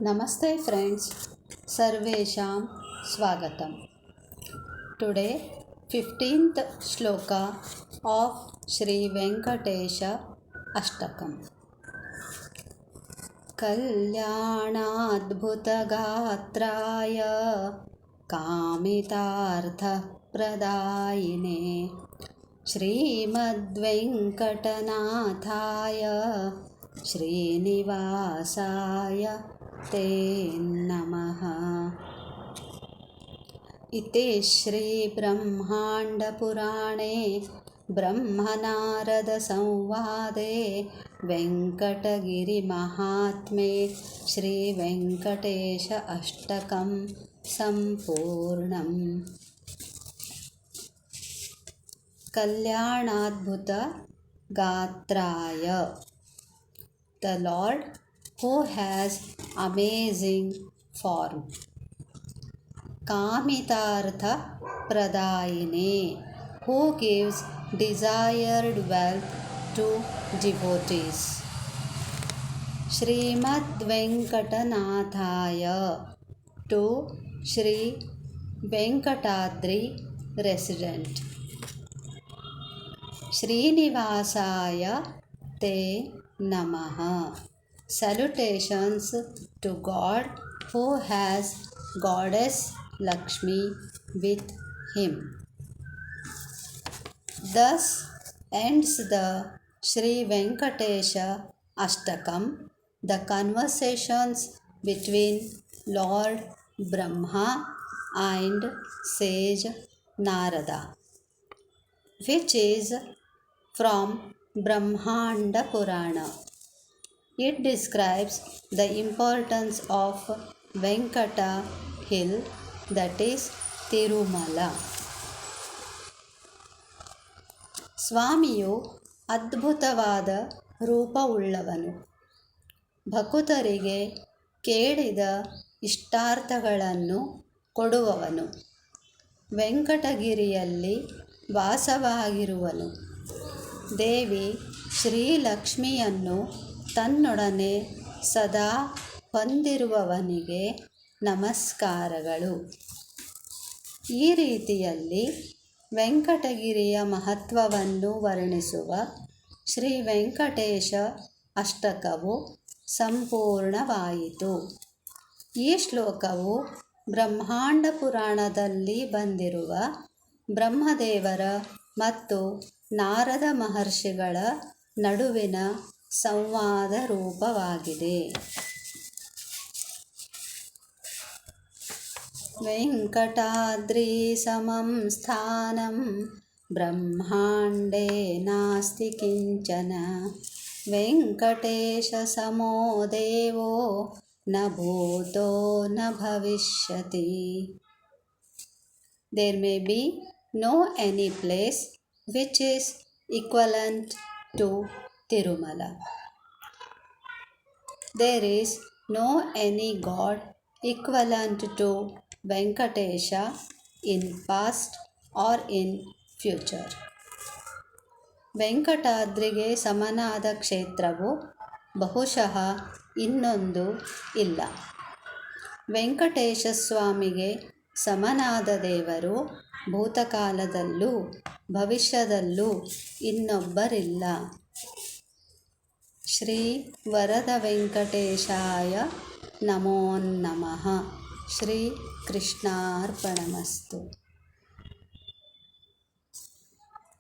Namaste friends, Sarvesham Swagatam. Today 15th shloka of Shri Venkatesha Ashtakam. Kalyanadbhutagatraya Kamitarthapradayine Srimadvenkatanathaya Srinivasaya ते नमः। इति श्रीब्रह्माण्डपुराणे ब्रह्मनारदसंवादे वेङ्कटगिरिमहात्म्ये श्रीवेङ्कटेश अष्टकं सम्पूर्णम्। कल्याणाद्भुतगात्राय, the Lord who has amazing form. Kamitartha Pradayine, who gives desired wealth to devotees. Srimad Venkatanathaya, to Sri Venkatadri resident. Srinivasaya te namaha. Salutations to God who has Goddess Lakshmi with him. Thus ends the Sri Venkatesha Ashtakam, the conversations between Lord Brahma and sage Narada, which is from Brahmanda Purana. It describes the importance of Venkata hill, that is Tirumala. ಸ್ವಾಮಿಯು ಅದ್ಭುತವಾದ ರೂಪವುಳ್ಳವನು. ಭಕುತರಿಗೆ ಕೇಳಿದ ಇಷ್ಟಾರ್ಥಗಳನ್ನು ಕೊಡುವವನು. ವೆಂಕಟಗಿರಿಯಲ್ಲಿ ವಾಸವಾಗಿರುವನು. ದೇವಿ ಶ್ರೀಲಕ್ಷ್ಮಿಯನ್ನು ತನ್ನೊಡನೆ ಸದಾ ಹೊಂದಿರುವವನಿಗೆ ನಮಸ್ಕಾರಗಳು. ಈ ರೀತಿಯಲ್ಲಿ ವೆಂಕಟಗಿರಿಯ ಮಹತ್ವವನ್ನು ವರ್ಣಿಸುವ ಶ್ರೀ ವೆಂಕಟೇಶ ಅಷ್ಟಕವು ಸಂಪೂರ್ಣವಾಯಿತು. ಈ ಶ್ಲೋಕವು ಬ್ರಹ್ಮಾಂಡ ಪುರಾಣದಲ್ಲಿ ಬಂದಿರುವ ಬ್ರಹ್ಮದೇವರ ಮತ್ತು ನಾರದ ಮಹರ್ಷಿಗಳ ನಡುವಿನ ಸಂವಾದ ರೂಪವಾಗಿದೆ. ವೆಂಕಟಾದ್ರಿ ಸಮಂ ಸ್ಥಾನಂ ಬ್ರಹ್ಮಾಂಡೇ ನಾಸ್ತಿ ಕಿಂಚನ ವೆಂಕಟೇಶ ಸಮೋ ದೇವೋ ನ ಭೂತೋ ನ ಭವಿಷ್ಯತಿ. There may be no any place which is equivalent to Tirumala. There is no any god equivalent to Venkatesha in past or in future. ವೆಂಕಟಾದ್ರಿಗೆ ಸಮನಾದ ಕ್ಷೇತ್ರವು ಬಹುಶಃ ಇನ್ನೊಂದು ಇಲ್ಲ. ವೆಂಕಟೇಶ ಸ್ವಾಮಿಗೆ ಸಮನಾದ ದೇವರು ಭೂತಕಾಲದಲ್ಲೂ ಭವಿಷ್ಯದಲ್ಲೂ ಇನ್ನೊಬ್ಬರಿಲ್ಲ. ಶ್ರೀ ವರದ ವೆಂಕಟೇಶಾಯ ನಮೋ ನಮಃ. ಶ್ರೀ ಕೃಷ್ಣಾರ್ಪಣಮಸ್ತು.